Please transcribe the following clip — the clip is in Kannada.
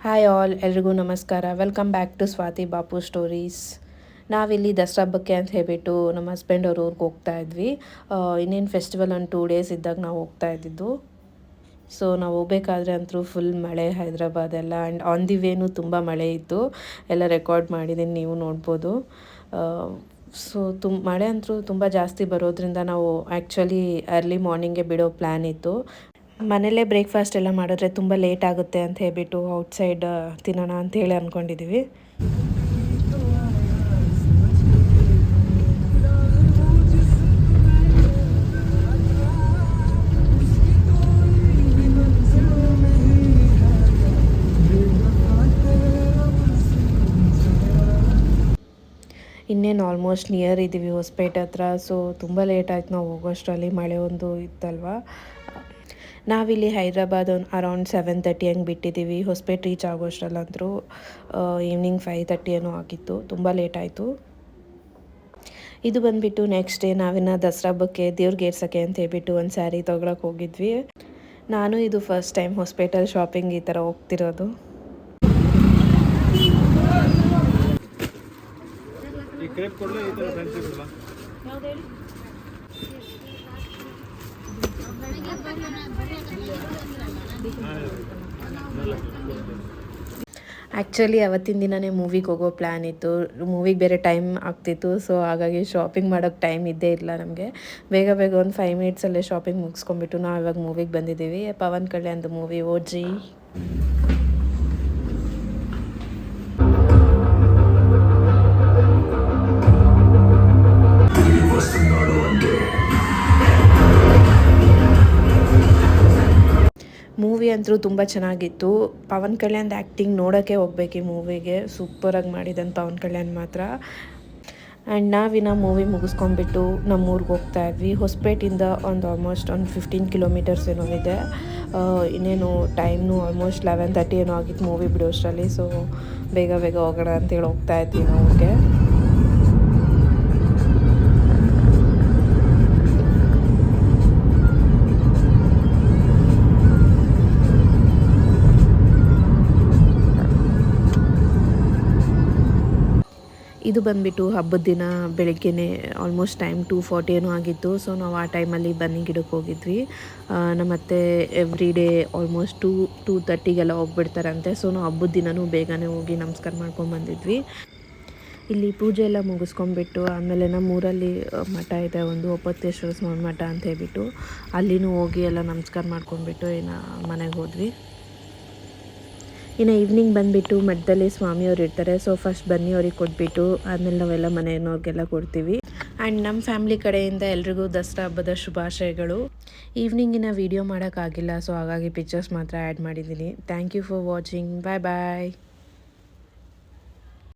ಹಾಯ್ ಆಲ್, ಎಲ್ರಿಗೂ ನಮಸ್ಕಾರ. Welcome back to Swathi Bapu stories. ನಾವಿಲ್ಲಿ ದಸರಾ ಹಬ್ಬಕ್ಕೆ ಅಂತ ಹೇಳ್ಬಿಟ್ಟು ನಮ್ಮ ಹಸ್ಬೆಂಡ್ ಅವ್ರ ಊರಿಗೆ ಹೋಗ್ತಾ ಇದ್ವಿ. ಇನ್ನೇನು ಫೆಸ್ಟಿವಲ್ ಒಂದು 2 ಡೇಸ್ ಇದ್ದಾಗ ನಾವು ಹೋಗ್ತಾ ಇದ್ದಿದ್ದು. ಸೊ ನಾವು ಹೋಗ್ಬೇಕಾದ್ರೆ ಅಂತೂ ಫುಲ್ ಮಳೆ ಹೈದ್ರಾಬಾದೆಲ್ಲ. ಆ್ಯಂಡ್ ಆನ್ ದಿ ವೇನೂ ತುಂಬ ಮಳೆ ಇತ್ತು. ಎಲ್ಲ ರೆಕಾರ್ಡ್ ಮಾಡಿದ್ದೀನಿ, ನೀವು ನೋಡ್ಬೋದು. ಸೊ ಮಳೆ ಅಂತೂ ತುಂಬ ಜಾಸ್ತಿ ಬರೋದ್ರಿಂದ ನಾವು ಆ್ಯಕ್ಚುಲಿ ಅರ್ಲಿ ಮಾರ್ನಿಂಗೇ ಬಿಡೋ ಪ್ಲ್ಯಾನ್ ಇತ್ತು. ಮನೇಲೇ ಬ್ರೇಕ್ಫಾಸ್ಟ್ ಎಲ್ಲ ಮಾಡಿದ್ರೆ ತುಂಬ ಲೇಟ್ ಆಗುತ್ತೆ ಅಂತ ಹೇಳ್ಬಿಟ್ಟು ಔಟ್ಸೈಡ್ ತಿನ್ನೋಣ ಅಂತೇಳಿ ಅಂದ್ಕೊಂಡಿದ್ದೀವಿ. ಇನ್ನೇನು ಆಲ್ಮೋಸ್ಟ್ ನಿಯರ್ ಇದ್ದೀವಿ ಹೊಸಪೇಟೆ ಹತ್ರ. ಸೊ ತುಂಬ ಲೇಟ್ ಆಯ್ತು ನಾವು ಹೋಗೋಷ್ಟರಲ್ಲಿ, ಮಳೆ ಒಂದು ಇತ್ತಲ್ವ. ನಾವಿಲ್ಲಿ ಹೈದ್ರಾಬಾದ್ ಅರೌಂಡ್ 7:30 ಹಂಗೆ ಬಿಟ್ಟಿದ್ದೀವಿ. ಹೊಸಪೇಟೆ ರೀಚ್ ಆಗೋಷ್ಟರಲ್ಲಂತರೂ ಈವ್ನಿಂಗ್ 5:30 ಏನೋ ಆಗಿತ್ತು. ತುಂಬ ಲೇಟ್ ಆಯಿತು. ಇದು ಬಂದುಬಿಟ್ಟು ನೆಕ್ಸ್ಟ್ ಡೇ ನಾವಿನ್ನು ದಸರಾ ಹಬ್ಬಕ್ಕೆ ದೇವ್ರಿಗೆ ಏರ್ಸೋಕ್ಕೆ ಅಂತ ಹೇಳ್ಬಿಟ್ಟು ಒಂದು ಸ್ಯಾರಿ ತೊಗೊಳಕ್ಕೆ ಹೋಗಿದ್ವಿ. ನಾನು ಇದು ಫಸ್ಟ್ ಟೈಮ್ ಹೊಸಪೇಟೆಲ್ ಶಾಪಿಂಗ್ ಈ ಥರ ಹೋಗ್ತಿರೋದು. ಆ್ಯಕ್ಚುಲಿ ಅವತ್ತಿನ ದಿನವೇ ಮೂವಿಗೆ ಹೋಗೋ ಪ್ಲ್ಯಾನ್ ಇತ್ತು. ಮೂವಿಗೆ ಬೇರೆ ಟೈಮ್ ಆಗ್ತಿತ್ತು. ಸೊ ಹಾಗಾಗಿ ಶಾಪಿಂಗ್ ಮಾಡೋಕ್ಕೆ ಟೈಮ್ ಇದ್ದೇ ಇಲ್ಲ ನಮಗೆ. ಬೇಗ ಬೇಗ ಒಂದು 5 ಮಿನಿಟ್ಸಲ್ಲೇ ಶಾಪಿಂಗ್ ಮುಗಿಸ್ಕೊಂಡ್ಬಿಟ್ಟು ನಾವು ಇವಾಗ ಮೂವಿಗೆ ಬಂದಿದ್ದೀವಿ. ಪವನ್ ಕಲ್ಯಾಣ್ದು ಮೂವಿ ಓಜಿ. ಮೂವಿ ಅಂತೂ ತುಂಬ ಚೆನ್ನಾಗಿತ್ತು. ಪವನ್ ಕಲ್ಯಾಣ್ ಆ್ಯಕ್ಟಿಂಗ್ ನೋಡೋಕ್ಕೆ ಹೋಗ್ಬೇಕು ಈ ಮೂವಿಗೆ. ಸೂಪರಾಗಿ ಮಾಡಿದ್ದಾನೆ ಪವನ್ ಕಲ್ಯಾಣ್ ಮಾತ್ರ. ಆ್ಯಂಡ್ ನಾವಿನ್ನು ಮೂವಿ ಮುಗಿಸ್ಕೊಂಡ್ಬಿಟ್ಟು ನಮ್ಮ ಊರಿಗೆ ಹೋಗ್ತಾ ಇದ್ವಿ. ಹೊಸಪೇಟಿಂದ ಆಲ್ಮೋಸ್ಟ್ 15 ಕಿಲೋಮೀಟರ್ಸ್ ಏನೋ ಇದೆ. ಇನ್ನೇನು ಟೈಮ್ನು ಆಲ್ಮೋಸ್ಟ್ 11:30 ಏನೋ ಆಗಿತ್ತು ಮೂವಿ ಬಿಡೋಷ್ಟರಲ್ಲಿ. ಸೊ ಬೇಗ ಬೇಗ ಹೋಗೋಣ ಅಂತೇಳಿ ಹೋಗ್ತಾ ಇದ್ವಿ ನಾವು ಊರಿಗೆ. ಇದು ಬಂದುಬಿಟ್ಟು ಹಬ್ಬದ ದಿನ ಬೆಳಗ್ಗೆನೇ ಆಲ್ಮೋಸ್ಟ್ ಟೈಮ್ 2:40 ಏನೋ ಆಗಿತ್ತು. ಸೊ ನಾವು ಆ ಟೈಮಲ್ಲಿ ಬನ್ನಿ ಗಿಡಕ್ಕೆ ಹೋಗಿದ್ವಿ. ನಮ್ಮತ್ತೆ ಎವ್ರಿ ಡೇ ಆಲ್ಮೋಸ್ಟ್ 2:30ಗೆಲ್ಲ ಹೋಗ್ಬಿಡ್ತಾರಂತೆ. ಸೊ ನಾವು ಹಬ್ಬದ ದಿನವೂ ಬೇಗನೆ ಹೋಗಿ ನಮಸ್ಕಾರ ಮಾಡ್ಕೊಂಬಂದಿದ್ವಿ. ಇಲ್ಲಿ ಪೂಜೆ ಎಲ್ಲ ಮುಗಿಸ್ಕೊಂಡ್ಬಿಟ್ಟು ಆಮೇಲೆ ನಮ್ಮೂರಲ್ಲಿ ಮಠ ಇದೆ ಒಂದು, ಒಪ್ಪತ್ತೇಶ್ವರ ಸ್ವಾಮಿ ಮಠ ಅಂತ ಹೇಳ್ಬಿಟ್ಟು ಅಲ್ಲಿನೂ ಹೋಗಿ ಎಲ್ಲ ನಮಸ್ಕಾರ ಮಾಡ್ಕೊಂಡ್ಬಿಟ್ಟು ಮನೆಗೆ ಹೋದ್ವಿ. ಇನ್ನು ಈವ್ನಿಂಗ್ ಬಂದುಬಿಟ್ಟು ಮಠದಲ್ಲಿ ಸ್ವಾಮಿಯವ್ರು ಇರ್ತಾರೆ. ಸೊ ಫಸ್ಟ್ ಬನ್ನಿ ಅವ್ರಿಗೆ ಕೊಟ್ಬಿಟ್ಟು ಆಮೇಲೆ ನಾವೆಲ್ಲ ಮನೆಯವ್ರಿಗೆಲ್ಲ ಕೊಡ್ತೀವಿ. ಆ್ಯಂಡ್ ನಮ್ಮ ಫ್ಯಾಮ್ಲಿ ಕಡೆಯಿಂದ ಎಲ್ರಿಗೂ ದಸರಾ ಹಬ್ಬದ ಶುಭಾಶಯಗಳು. ಈವ್ನಿಂಗಿನ ವೀಡಿಯೋ ಮಾಡೋಕ್ಕಾಗಿಲ್ಲ, ಸೊ ಹಾಗಾಗಿ ಪಿಕ್ಚರ್ಸ್ ಮಾತ್ರ ಆ್ಯಡ್ ಮಾಡಿದ್ದೀನಿ. Thank you for watching. Bye bye.